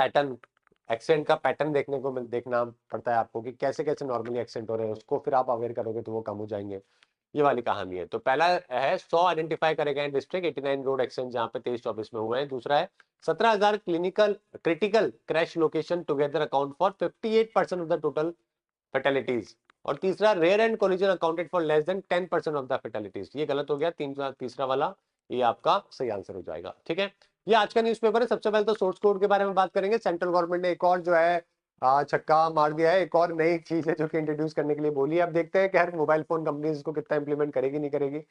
Pattern, accent का pattern देखना पड़ता है आपको कि कैसे कैसे नॉर्मली एक्सेंट हो रहे हैं, उसको फिर आप अवेयर करोगे तो वो कम हो जाएंगे। ये वाली कहानी है। तो पहला है 100 आइडेंटिफाई करे गए डिस्ट्रिक्ट 89 रोड एक्सीडेंट जहां पे 23-24 में हुए हैं। दूसरा है 17,000 critical crash location together account for 58% of the total fatalities. और तीसरा rear end collision accounted for less than 10% of the fatalities. ये गलत हो गया, तीसरा वाला ये आपका सही आंसर हो जाएगा। ठीक है, ये आज का न्यूज़पेपर है। सबसे पहले तो सोर्स कोड के बारे में बात करेंगे। सेंट्रल गवर्नमेंट ने एक और जो है छक्का मार दिया है, एक और नई चीज है जो कि इंट्रोड्यूस करने के लिए बोली है। अब देखते हैं कि हर मोबाइल फोन कंपनी इसको कितना इंप्लीमेंट करेगी नहीं करेगी।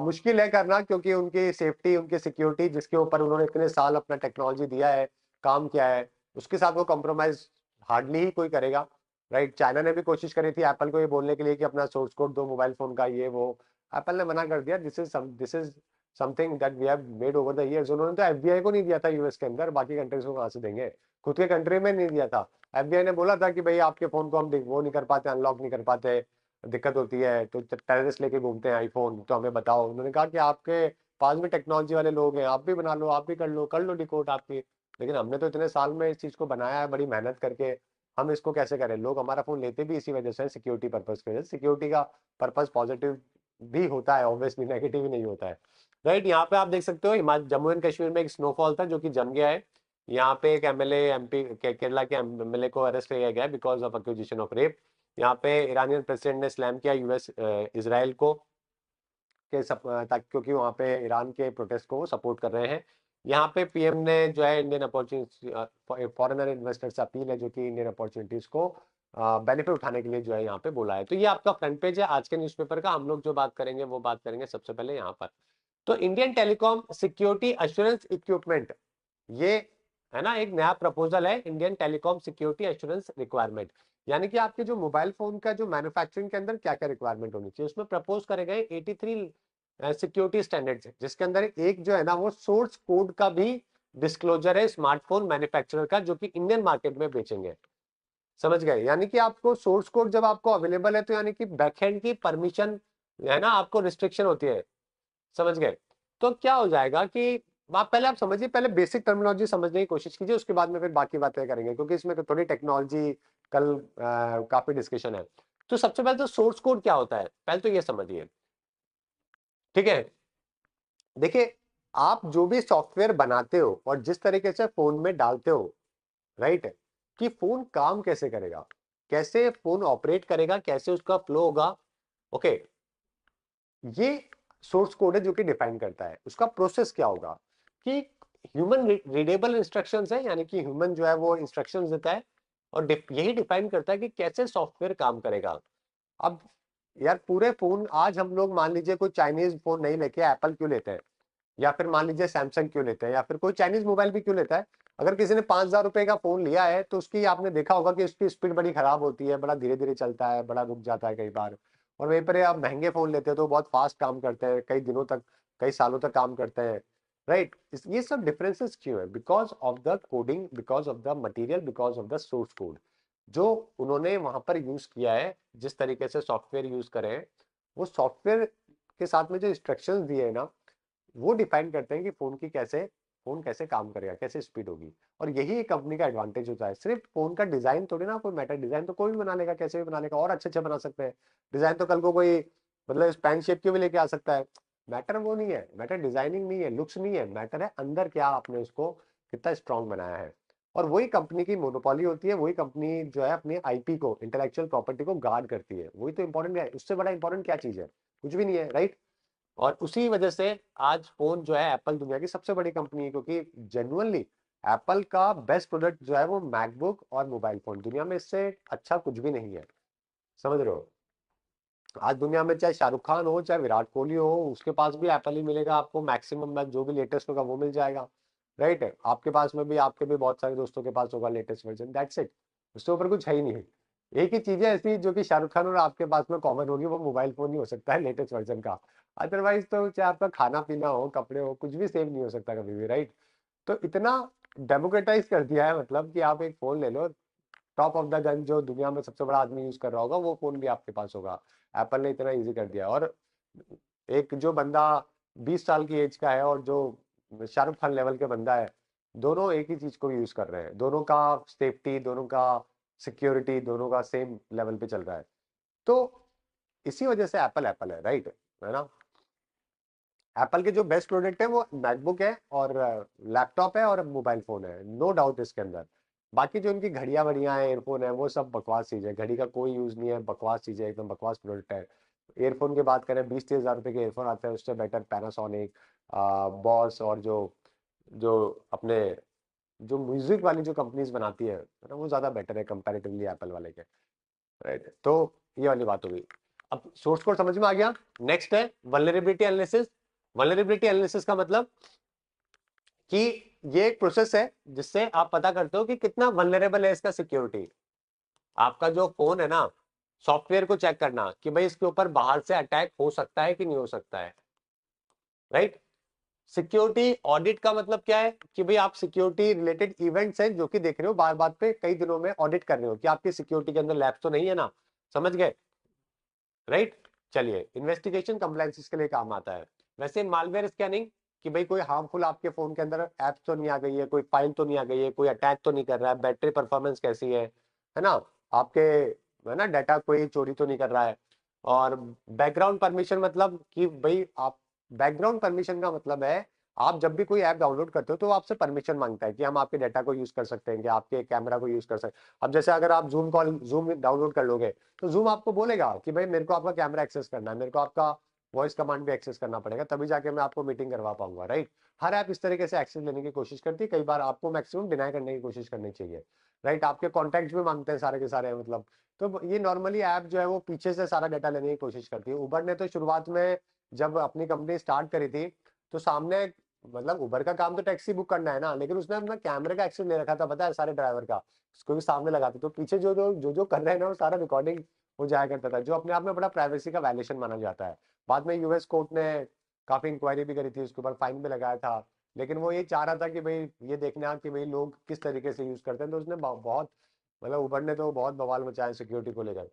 मुश्किल है करना, क्योंकि उनकी सेफ्टी, उनकी सिक्योरिटी, जिसके ऊपर उन्होंने इतने साल अपना टेक्नोलॉजी दिया है, काम किया है, उसके साथ वो कॉम्प्रोमाइज हार्डली ही कोई करेगा। राइट, चाइना ने भी कोशिश करी थी एप्पल को ये बोलने के लिए कि अपना सोर्स कोड दो मोबाइल फोन का, ये वो एप्पल ने मना कर दिया। This is something that we have made over the years. उन्होंने तो एफबीआई को नहीं दिया था यूएस के अंदर, बाकी कंट्रीज को कहां से देंगे, खुद के कंट्री में नहीं दिया था। एफबीआई ने बोला था कि भाई आपके फोन को हम वो नहीं कर पाते, अनलॉक नहीं कर पाते, दिक्कत होती है, तो टेररिस्ट लेके घूमते हैं आईफोन, तो हमें बताओ। उन्होंने कहा कि आपके पास में टेक्नोलॉजी वाले लोग हैं, आप भी बना लो, आप भी कर लो डिकोड आपकी। लेकिन हमने तो इतने साल में इस चीज को बनाया है बड़ी मेहनत करके, हम इसको कैसे करें। लोग हमारा फोन लेते भी इसी वजह से, सिक्योरिटी पर्पज की वजह से। सिक्योरिटी का पर्पज पॉजिटिव भी होता है ऑब्वियसली, नेगेटिव ही नहीं होता है। राइट, यहाँ पे आप देख सकते हो हिमाचल जम्मू एंड कश्मीर में एक स्नोफॉल था जो कि जम गया है। यहाँ पे एक एमएलए एमपी केरला के एमएलए को अरेस्ट किया गया because of accusation of rape. यहाँ पे ईरानियन प्रेसिडेंट ने स्लैम किया यूएस इसराइल को ताकि, क्योंकि वहाँ पे ईरान के प्रोटेस्ट को सपोर्ट कर रहे हैं। यहाँ पे पीएम ने जो है इंडियन अपॉर्चुनिटी, फॉरेनर इन्वेस्टर से अपील है जो कि इंडियन अपॉर्चुनिटीज को बेनिफिट उठाने के लिए जो है यहाँ पे बोला है। तो ये आपका फ्रंट पेज है आज के न्यूज़पेपर का। हम लोग जो बात करेंगे वो बात करेंगे सबसे पहले यहाँ पर। तो Indian telecom security assurance equipment, ये है ना एक नया प्रपोजल है, Indian telecom security assurance requirement. यानी कि आपके जो मोबाइल फोन का जो मैन्युफैक्चरिंग के अंदर क्या क्या रिक्वायरमेंट होनी चाहिए, उसमें प्रपोज करे गए 83 सिक्योरिटी स्टैंडर्ड्स, जिसके अंदर एक जो है ना वो सोर्स कोड का भी डिस्क्लोजर है स्मार्टफोन मैन्युफैक्चरर का, जो कि इंडियन मार्केट में बेचेंगे। समझ गए, यानी कि आपको सोर्स कोड जब आपको अवेलेबल है तो यानी कि बैकएंड की परमिशन है ना आपको रिस्ट्रिक्शन होती है। समझ गए, तो क्या हो जाएगा कि आप समझिए, पहले बेसिक टर्मिनोलॉजी समझने की कोशिश कीजिए, उसके बाद में फिर बाकी बातें करेंगे, क्योंकि इसमें थोड़ी टेक्नोलॉजी कल काफी डिस्कशन है। तो सबसे पहले तो सोर्स कोड क्या होता है, पहले तो ये समझिए। ठीक है, देखिए, आप जो भी सॉफ्टवेयर बनाते हो और जिस तरीके से फोन में डालते हो, राइट, कि फोन काम कैसे करेगा, कैसे फोन ऑपरेट करेगा, कैसे उसका फ्लो होगा, ओके, ये सोर्स कोड है जो कि डिफाइन करता है उसका प्रोसेस क्या होगा। कि ह्यूमन रीडेबल इंस्ट्रक्शंस है, यानी कि ह्यूमन जो है वो इंस्ट्रक्शंस देता है, और यही डिफाइन करता है कि कैसे सॉफ्टवेयर काम करेगा। अब यार पूरे फोन आज हम लोग मान लीजिए कोई चाइनीज फोन नहीं लेके एप्पल क्यों लेते हैं, या फिर मान लीजिए सैमसंग क्यों लेते हैं, या फिर कोई चाइनीज मोबाइल भी क्यों लेता है। अगर किसी ने 5,000 रुपए का फोन लिया है तो उसकी आपने देखा होगा कि उसकी स्पीड बड़ी खराब होती है, बड़ा धीरे धीरे चलता है, बड़ा रुक जाता है कई बार। और वहीं पर आप महंगे फोन लेते हो तो बहुत फास्ट काम करते हैं, कई दिनों तक, कई सालों तक काम करते हैं। राइट, ये सब डिफरेंसेस क्यों है, because of the coding, because of the material, because of the source code जो उन्होंने वहां पर यूज किया है। जिस तरीके से सॉफ्टवेयर यूज करे हैं, वो सॉफ्टवेयर के साथ में जो इंस्ट्रक्शंस दिए है ना, वो डिफाइन करते हैं कि फोन कैसे काम करेगा, कैसे स्पीड होगी। और यही कंपनी का एडवांटेज होता है। सिर्फ फोन का डिजाइन थोड़ी ना कोई मैटर, डिजाइन तो कोई भी बना लेगा, कैसे भी बना लेगा, और अच्छे अच्छे बना सकते हैं डिजाइन। तो कल को कोई मतलब स्पैन शेप के भी लेके आ सकता है। मैटर वो नहीं है, मैटर डिजाइनिंग नहीं है, लुक्स नहीं है, मैटर है अंदर क्या आपने उसको कितना स्ट्रांग बनाया है। और वही कंपनी की मोनोपोली होती है, वही कंपनी जो है अपनी आईपी को, इंटेलेक्चुअल प्रॉपर्टी को गार्ड करती है। वही तो इंपॉर्टेंट है, उससे बड़ा इंपॉर्टेंट क्या चीज है, कुछ भी नहीं है। राइट, और उसी वजह से आज फोन जो है एप्पल दुनिया की सबसे बड़ी कंपनी है, क्योंकि जेन्युइनली एप्पल का बेस्ट प्रोडक्ट जो है वो मैकबुक और मोबाइल फोन, दुनिया में इससे अच्छा कुछ भी नहीं है। समझ रहे हो, आज दुनिया में चाहे शाहरुख खान हो चाहे विराट कोहली हो, उसके पास भी एप्पल ही मिलेगा आपको, मैक्सिमम में जो भी लेटेस्ट होगा वो मिल जाएगा। राइट, आपके पास में भी, आपके भी बहुत सारे दोस्तों के पास होगा लेटेस्ट वर्जन, दैट्स इट। उसके ऊपर कुछ है ही नहीं। एक ही चीज है ऐसी जो कि शाहरुख खान और आपके पास में कॉमन होगी, वो मोबाइल फोन ही हो सकता है लेटेस्ट वर्जन का। अदरवाइज तो चाहे आपका खाना पीना हो, कपड़े हो, कुछ भी सेम नहीं हो सकता कभी भी। राइट, तो इतना डेमोक्रेटाइज कर दिया है, मतलब कि आप एक फोन ले लो, टॉप ऑफ द गन, जो दुनिया में सबसे बड़ा आदमी यूज कर रहा होगा वो फोन भी आपके पास होगा। एप्पल ने इतना इजी कर दिया। और एक जो बंदा 20 साल की एज का है और जो शाहरुख खान लेवल के बंदा है, दोनों एक ही चीज को यूज कर रहे हैं, दोनों का सेफ्टी, दोनों का सिक्योरिटी, दोनों का सेम लेवल पे चल रहा है। तो इसी वजह से एप्पल एप्पल है, राइट, है ना। एप्पल के जो बेस्ट प्रोडक्ट है वो मैकबुक है और लैपटॉप है और मोबाइल फोन है, नो डाउट इसके अंदर। बाकी जो इनकी घड़ियां वड़ियां हैं, एयरफोन है, वो सब बकवास चीज है, घड़ी का कोई यूज नहीं है, बकवास चीज है, एकदम बकवास प्रोडक्ट है। एयरफोन की बात करें, 20-30 हज़ार रुपए के एयरफोन आते हैं, उससे बेटर पैनासोनिक, बॉस और जो जो अपने जो म्यूजिक वाली जो कंपनीज बनाती है ना, वो ज्यादा बेटर है कंपैरेटिवली एप्पल वाले के, राइट। तो ये वाली बात होगी। अब सोर्स कोड समझ में आ गया। नेक्स्ट है वल्नरेबिलिटी एनालिसिस। वल्नरेबिलिटी एनालिसिस का मतलब कि ये एक प्रोसेस है जिससे आप पता करते हो कि कितना वल्नरेबल है इसका सिक्योरिटी। आपका जो फोन है ना, सॉफ्टवेयर को चेक करना कि भाई इसके ऊपर बाहर से अटैक हो सकता है कि नहीं हो सकता है, राइट। सिक्योरिटी ऑडिट का मतलब क्या है कि भाई आप सिक्योरिटी रिलेटेड इवेंट्स हैं जो कि देख रहे हो, बार बार पे कई दिनों में ऑडिट कर रहे हो कि आपकी सिक्योरिटी के अंदर लैप्स तो नहीं है ना, समझ गए, राइट। चलिए, इन्वेस्टिगेशन कंप्लायंसेस के लिए काम आता है। वैसे मालवेयर स्कैनिंग कि भाई कोई हार्मफुल आपके फोन के अंदर ऐप तो नहीं आ गई है, कोई फाइल तो नहीं आ गई है, कोई अटैक तो नहीं कर रहा है, बैटरी परफॉर्मेंस कैसी है ना, आपके है ना डाटा कोई चोरी तो नहीं कर रहा है। और बैकग्राउंड परमिशन मतलब कि भाई आप, बैकग्राउंड परमिशन का मतलब है आप जब भी कोई ऐप डाउनलोड करते हो तो वो आपसे परमिशन मांगता है कि हम आपके डाटा को यूज कर सकते हैं, कि आपके कैमरा को यूज कर सकते हैं। अब जैसे अगर आप जूम डाउनलोड कर लोगे तो जूम आपको बोलेगा कि भाई मेरे को आपका कैमरा एक्सेस करना है, मेरे को आपका वॉइस कमांड भी एक्सेस करना पड़ेगा, तभी जाके मैं आपको मीटिंग करवा पाऊंगा, राइट। हर ऐप इस तरीके से एक्सेस लेने की कोशिश करती है, कई बार आपको मैक्सिमम डिनाई करने की कोशिश करनी चाहिए, राइट। आपके कॉन्टैक्ट भी मांगते हैं सारे के सारे, मतलब। तो ये नॉर्मली ऐप जो है वो पीछे से सारा डाटा लेने की कोशिश करती है। उबर ने तो शुरुआत में जब अपनी कंपनी स्टार्ट करी थी तो सामने, मतलब उबर का काम तो टैक्सी बुक करना है ना, लेकिन उसने अपना कैमरे का एक्सेस ले रखा था, पता है, सारे ड्राइवर का, उसको भी सामने लगाते तो पीछे जो कर रहे हैं ना वो सारा रिकॉर्डिंग हो जाया करता था, जो अपने आप में बड़ा प्राइवेसी का वायलेशन माना जाता है। बाद में यूएस कोर्ट ने काफी इंक्वायरी भी करी थी, उसके ऊपर फाइन भी लगाया था। लेकिन वो ये चाह रहा था कि भाई ये देखना कि भाई लोग किस तरीके से यूज करते हैं, तो उसने बहुत, मतलब उबर ने तो बहुत बवाल मचाया सिक्योरिटी को लेकर।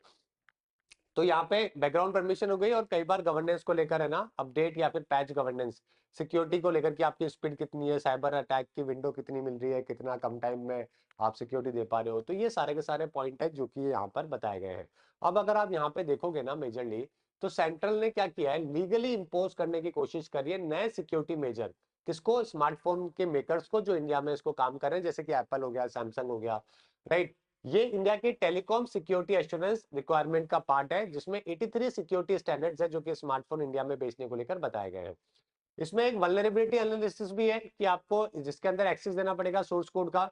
तो यहाँ पे बैकग्राउंड परमिशन हो गई, और कई बार गवर्नेंस को लेकर है ना, अपडेट या फिर पैच गवर्नेंस, सिक्योरिटी को लेकर कि आपकी स्पीड कितनी है, साइबर अटैक की विंडो कितनी मिल रही है, कितना कम टाइम में आप सिक्योरिटी दे पा रहे हो। तो ये सारे के सारे पॉइंट है जो कि यहाँ पर बताए गए हैं। अब अगर आप यहाँ पे देखोगे ना मेजरली, तो सेंट्रल ने क्या किया है, लीगली इम्पोज करने की कोशिश करी है नए सिक्योरिटी मेजर, किसको, स्मार्टफोन के मेकर्स को जो इंडिया में इसको काम कर रहे हैं, जैसे कि एप्पल हो गया, सैमसंग हो गया, राइट। ये इंडिया की टेलीकॉम सिक्योरिटी एश्योरेंस रिक्वायरमेंट का पार्ट है, जिसमें 83 सिक्योरिटी स्टैंडर्ड्स है जो कि स्मार्टफोन इंडिया में बेचने को लेकर बताए गए हैं। इसमें एक वल्नरेबिलिटी एनालिसिस भी है कि आपको जिसके अंदर एक्सेस देना पड़ेगा सोर्स कोड का,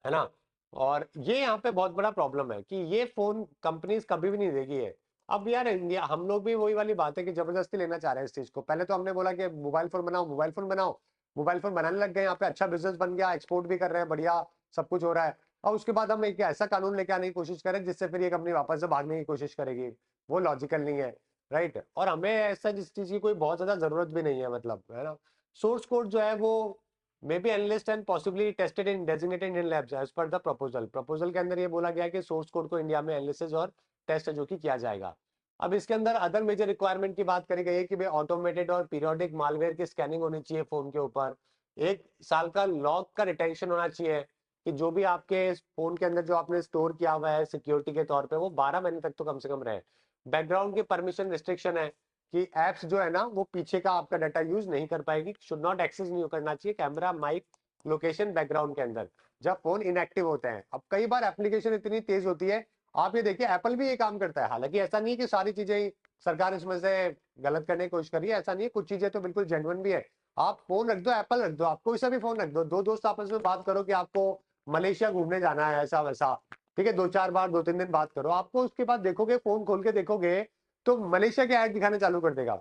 है ना। और ये यहाँ पे बहुत बड़ा प्रॉब्लम है कि ये फोन कंपनीज कभी भी नहीं देगी है। अब यार इंडिया, हम लोग भी वही वाली बात है कि जबरदस्ती लेना चाह रहे हैं इस चीज को। पहले तो हमने बोला कि मोबाइल फोन बनाओ, मोबाइल फोन बनाओ, मोबाइल फोन बनाने लग गए, यहाँ पे अच्छा बिजनेस बन गया, एक्सपोर्ट भी कर रहे हैं, बढ़िया सब कुछ हो रहा है। और उसके बाद हम एक ऐसा कानून लेके आने की कोशिश करें जिससे फिर ये कंपनी वापस से भागने की कोशिश करेगी, वो लॉजिकल नहीं है, राइट। और हमें ऐसा जिस चीज की कोई बहुत ज्यादा जरूरत भी नहीं है, मतलब, है ना। सोर्स कोड जो है वो may be analysed and possibly tested in designated Indian labs as per the proposal के अंदर ये बोला गया कि सोर्स कोड को इंडिया में एनालिसिस और टेस्ट जो कि किया जाएगा। अब इसके अंदर अदर मेजर रिक्वायरमेंट की बात करी गई है कि भाई ऑटोमेटेड और पीरियोडिक मालवेयर की स्कैनिंग होनी चाहिए फोन के ऊपर, 1 साल का लॉग का रिटेंशन होना चाहिए कि जो भी आपके फोन के अंदर जो आपने स्टोर किया हुआ है सिक्योरिटी के तौर पे वो 12 महीने तक तो कम से कम रहे। बैकग्राउंड की परमिशन रिस्ट्रिक्शन है कि एप्स जो है ना वो पीछे का आपका डाटा यूज नहीं कर पाएगी, शुड नॉट एक्सेस नहीं करना चाहिए कैमरा, माइक, लोकेशन, बैकग्राउंड के अंदर जब फोन इनएक्टिव होते हैं। अब कई बार एप्लीकेशन इतनी तेज होती है, आप ये देखिए एप्पल भी ये काम करता है, हालांकि ऐसा नहीं है कि सारी चीजें सरकार इसमें से गलत करने की कोशिश करी है, ऐसा नहीं है, कुछ चीजें तो बिल्कुल जेन्युइन भी है। आप फोन रख दो, एप्पल रख दो, आप कोई सा भी फोन रख दो, दो दोस्त आपस में बात करो कि आपको मलेशिया घूमने जाना है, ऐसा वैसा, ठीक है, 2-4 बार 2-3 दिन बात करो, आपको उसके बाद देखोगे, फोन खोल के देखोगे तो मलेशिया के ऐड दिखाने चालू कर देगा।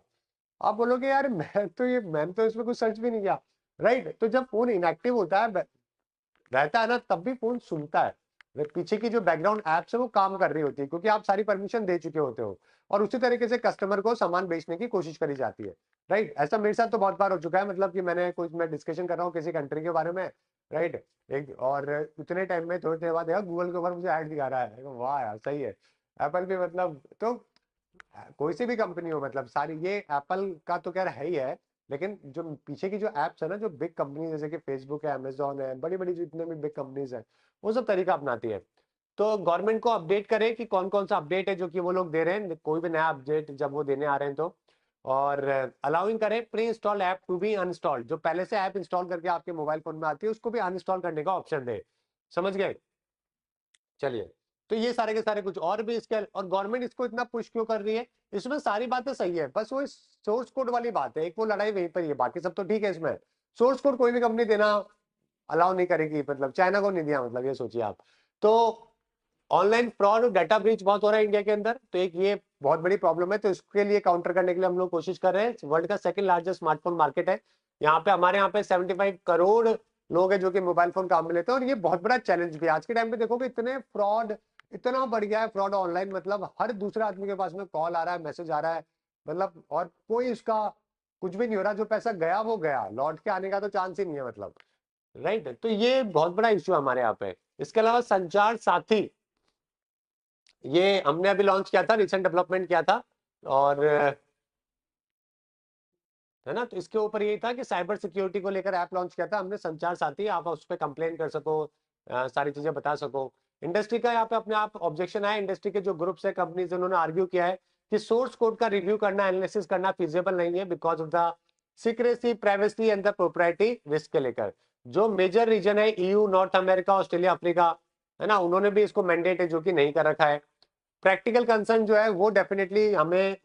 आप बोलोगे यार मैंने तो इसमें कुछ सर्च भी नहीं किया, राइट। तो जब फोन इनएक्टिव होता है, रहता है ना, तब भी फोन सुनता है, पीछे की जो बैकग्राउंड एप्स है वो काम कर रही होती है, क्योंकि आप सारी परमिशन दे चुके होते हो। और उसी तरीके से कस्टमर को सामान बेचने की कोशिश करी जाती है, राइट। ऐसा मेरे साथ तो बहुत बार हो चुका है, मतलब कि मैं डिस्कशन कर रहा हूँ किसी कंट्री के बारे में, राइट, एक और उतने टाइम में थोड़ी देर बाद गूगल के ऊपर मुझे ऐड दिखा रहा है, वाह यार सही है। एप्पल भी, मतलब, तो कोई सी भी कंपनी हो, मतलब सारी, ये एप्पल का तो खैर है ही है, लेकिन जो पीछे की जो एप्स है ना, जो बिग कंपनी जैसे कि फेसबुक है, अमेजोन है, बड़ी बड़ी जितने भी बिग कंपनीज है, वो सब तरीका अपनाती है। तो गवर्नमेंट को अपडेट करे कि कौन कौन सा अपडेट है जो कि वो लोग दे रहे हैं, कोई भी नया अपडेट जब वो देने आ रहे हैं तो। और अलाउइंग करें preinstall app to be uninstalled, जो पहले से ऐप इंस्टॉल करके आपके मोबाइल फोन में आती है उसको भी अनइंस्टॉल करने का ऑप्शन दे। समझ गए? चलिए, तो ये सारे के सारे कुछ और भी इसके, और गवर्नमेंट इसको इतना पुश क्यों कर रही है? इसमें सारी बातें सही है, बस वो सोर्स कोड वाली बात है, एक वो लड़ाई वहीं पर ही है, बाकी सब तो ठीक है। इसमें सोर्स कोड कोई भी कंपनी देना अलाउ नहीं करेगी, मतलब चाइना को नहीं दिया, मतलब ये सोचिए आप। तो ऑनलाइन फ्रॉड और डाटा ब्रीच बहुत हो रहा है इंडिया के अंदर, तो एक ये बहुत बड़ी प्रॉब्लम है। तो इसके लिए काउंटर करने के लिए हम लोग कोशिश कर रहे हैं। वर्ल्ड का सेकंड लार्जेस्ट स्मार्टफोन मार्केट है, यहाँ पे हमारे यहाँ पे 75 करोड़ लोग हैं जो कि मोबाइल फोन काम में लेते हैं, और ये बहुत बड़ा चैलेंज भी है। आज के टाइम पे देखोगे इतने फ्रॉड, इतना बढ़ गया है फ्रॉड ऑनलाइन, मतलब हर दूसरे आदमी के पास में कॉल आ रहा है, मैसेज आ रहा है, मतलब और कोई उसका कुछ भी नहीं हो रहा। जो पैसा गया वो गया, लौट के आने का तो चांस ही नहीं है, मतलब। राइट, तो ये बहुत बड़ा इश्यू है हमारे यहाँ पे। इसके अलावा संचार साथी, ये हमने अभी लॉन्च किया था, रिसेंट डेवलपमेंट किया था, और है ना, तो इसके ऊपर यही था कि साइबर सिक्योरिटी को लेकर ऐप लॉन्च किया था हमने, संचार साथी। आप उस पर कंप्लेन कर सको, सारी चीजें बता सको। इंडस्ट्री का यहाँ पे अपने आप ऑब्जेक्शन है, इंडस्ट्री के जो ग्रुप्स है, कंपनीज, उन्होंने आर्ग्यू किया है कि सोर्स कोड का रिव्यू करना, एनालिसिस करना फिजिबल नहीं है because of the secrecy, privacy and the propriety risk के लेकर। जो मेजर रीजन है EU, north America, Australia, Africa, है ना, उन्होंने भी इसको मैंडेट है जो कि नहीं कर रखा है। प्रैक्टिकल कंसर्न जो है वो डेफिनेटली हमें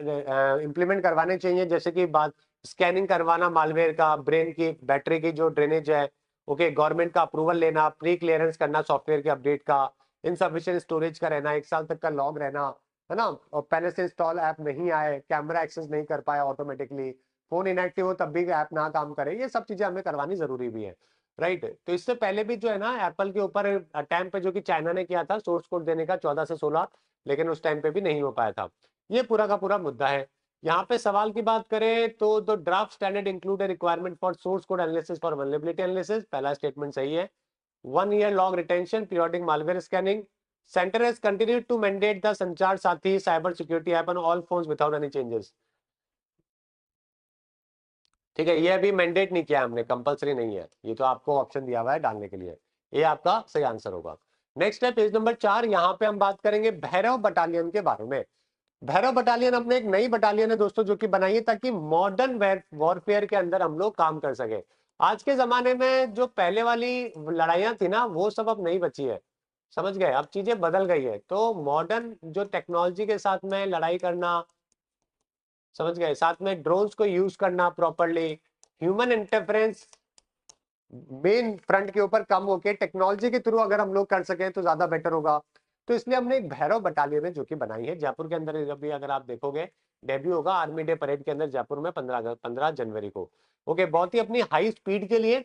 इम्प्लीमेंट करवाने चाहिए, जैसे कि बात स्कैनिंग करवाना मालवेयर का, ब्रेन की बैटरी की जो ड्रेनेज है, ओके, गवर्नमेंट का अप्रूवल लेना, प्री क्लियरेंस करना सॉफ्टवेयर के अपडेट का, इनसफिशिएंट स्टोरेज का रहना, 1 साल तक का लॉग रहना, है ना, और पहले से इंस्टॉल ऐप नहीं आए, कैमरा एक्सेस नहीं कर पाए ऑटोमेटिकली, फोन इनएक्टिव हो तब भी ऐप ना काम करे, ये सब चीजें हमें करवानी जरूरी भी है। राइट, तो इससे पहले भी जो है ना, एप्पल के ऊपर टाइम पे जो कि चाइना ने किया था सोर्स कोड देने का 14 से 16, लेकिन उस टाइम पे भी नहीं हो पाया था। ये पूरा का पूरा मुद्दा है। यहाँ पे सवाल की बात करें तो the draft standard include requirement for source code analysis for vulnerability analysis, पहला स्टेटमेंट सही है। 1 year log retention, periodic malware scanning, centre has continued to mandate the Sanchar Saathi cyber security app on all phones without any changes. ठीक है, ये अभी mandate नहीं किया हमने, कंपलसरी नहीं है, ये तो आपको ऑप्शन दिया हुआ है डालने के लिए। ये आपका सही आंसर होगा। नेक्स्ट है पेज नंबर 4, यहाँ पे हम बात करेंगे भैरव बटालियन के बारे में। भैरव बटालियन हमने एक नई बटालियन है दोस्तों जो कि बनाई है ताकि मॉडर्न वॉरफेयर के अंदर हम लोग काम कर सके। आज के जमाने में जो पहले वाली लड़ाइयां थी ना, वो सब अब नहीं बची है। समझ गए? अब चीजें बदल गई है, तो मॉडर्न जो टेक्नोलॉजी के साथ में लड़ाई करना, समझ गए, साथ में ड्रोन्स को यूज करना properly, human interference main front के ऊपर कम होके टेक्नोलॉजी के थ्रू अगर हम लोग कर सके तो ज्यादा बेटर होगा। तो इसलिए हमने एक भैरव बटालियन है जो कि बनाई है जयपुर के अंदर। अभी अगर आप देखोगे, डेब्यू होगा आर्मी डे परेड के अंदर जयपुर में 15 जनवरी को। ओके, बहुत ही अपनी हाई स्पीड के लिए